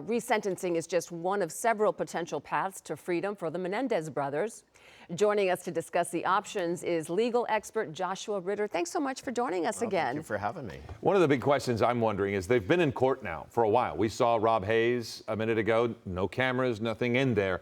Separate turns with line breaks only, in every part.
Resentencing is just one of several potential paths to freedom for the Menendez brothers. Joining us to discuss the options is legal expert Joshua Ritter. Thanks so much for joining us again.
Thank you for having me.
One of the big questions I'm wondering is they've been in court now for a while. We saw Rob Hayes a minute ago, no cameras, nothing in there.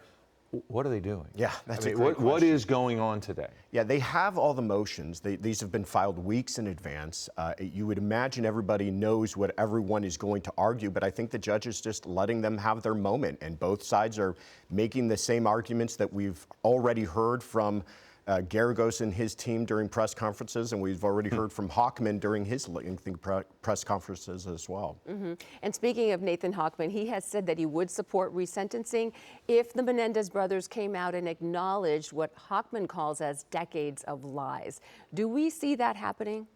What are they doing?
Yeah, that's a great question.
What is going on today?
Yeah, they have all the motions. These have been filed weeks in advance. You would imagine everybody knows what everyone is going to argue, but I think the judge is just letting them have their moment, and both sides are making the same arguments that we've already heard from Garagos and his team during press conferences, and we've already heard from Hochman during his lengthy press conferences as well.
And speaking of Nathan Hochman, he has said that he would support resentencing if the Menendez brothers came out and acknowledged what Hochman calls as decades of lies. Do we see that happening?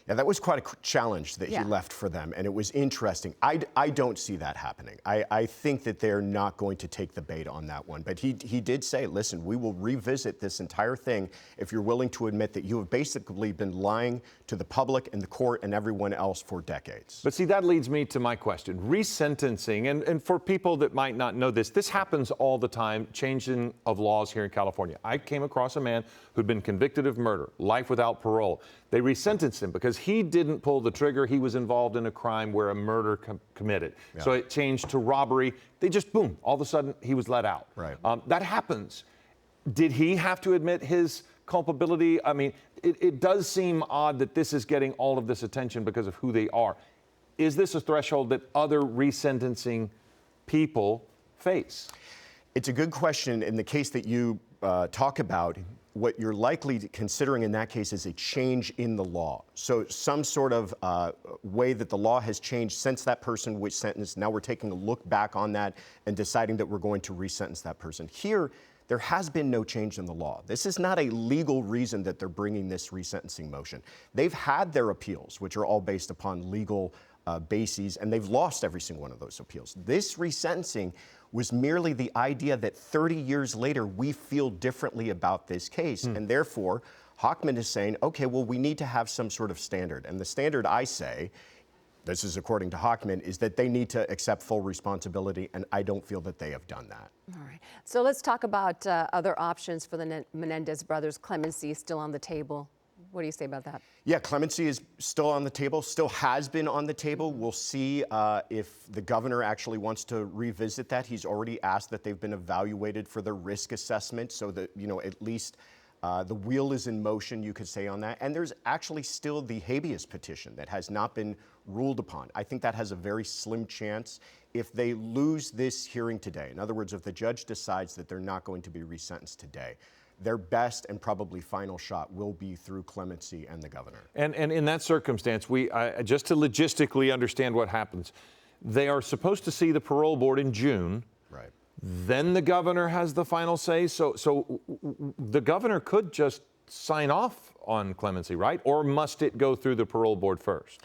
Yeah, that was quite a challenge that he left for them, and it was interesting. I don't see that happening. I think that they're not going to take the bait on that one. But he did say, listen, we will revisit this entire thing if you're willing to admit that you have basically been lying to the public and the court and everyone else for decades.
But see, that leads me to my question. Resentencing, and for people that might not know this happens all the time, changing of laws here in California. I came across a man who'd been convicted of murder, life without parole. They resentenced him because he didn't pull the trigger. He was involved in a crime where a murder committed. Yeah. So it changed to robbery. They just, boom, all of a sudden he was let out.
Right.
That happens. Did he have to admit his culpability? I mean, it does seem odd that this is getting all of this attention because of who they are. Is this a threshold that other resentencing people face?
It's a good question. In the case that you talk about, what you're likely considering in that case is a change in the law. So some sort of way that the law has changed since that person was sentenced. Now we're taking a look back on that and deciding that we're going to resentence that person. Here, there has been no change in the law. This is not a legal reason that they're bringing this resentencing motion. They've had their appeals, which are all based upon legal bases, and they've lost every single one of those appeals. This resentencing was merely the idea that 30 years later, we feel differently about this case. And therefore, Hochman is saying, okay, well, we need to have some sort of standard. And the standard, I say, this is according to Hochman, is that they need to accept full responsibility, and I don't feel that they have done that.
All right. So let's talk about other options for the Menendez brothers. Clemency is still on the table. What do you say about that? Yeah,
clemency is still on the table, still has been on the table. We'll see if the governor actually wants to revisit that. He's already asked that they've been evaluated for their risk assessment so that, at least the wheel is in motion, you could say, on that. And there's actually still the habeas petition that has not been ruled upon. I think that has a very slim chance if they lose this hearing today. In other words, if the judge decides that they're not going to be resentenced today, their best and probably final shot will be through clemency and the governor.
And in that circumstance, just to logistically understand what happens, they are supposed to see the parole board in June.
Right.
Then the governor has the final say. So the governor could just sign off on clemency, right? Or must it go through the parole board first?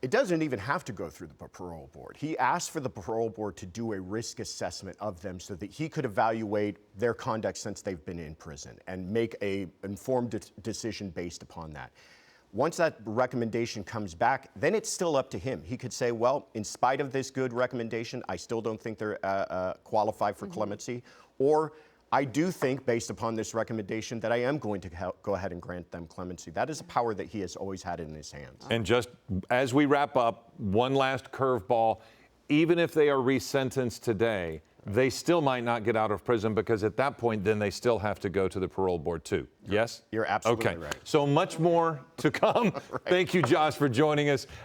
It doesn't even have to go through the parole board. He asked for the parole board to do a risk assessment of them so that he could evaluate their conduct since they've been in prison and make an informed decision based upon that. Once that recommendation comes back, then it's still up to him. He could say, well, in spite of this good recommendation, I still don't think they're qualified for clemency, or I do think, based upon this recommendation, that I am going to go ahead and grant them clemency. That is a power that he has always had in his hands.
And just as we wrap up, one last curveball. Even if they are resentenced today, they still might not get out of prison because at that point, then they still have to go to the parole board too. Yes?
You're absolutely right.
So much more to come. Right. Thank you, Josh, for joining us.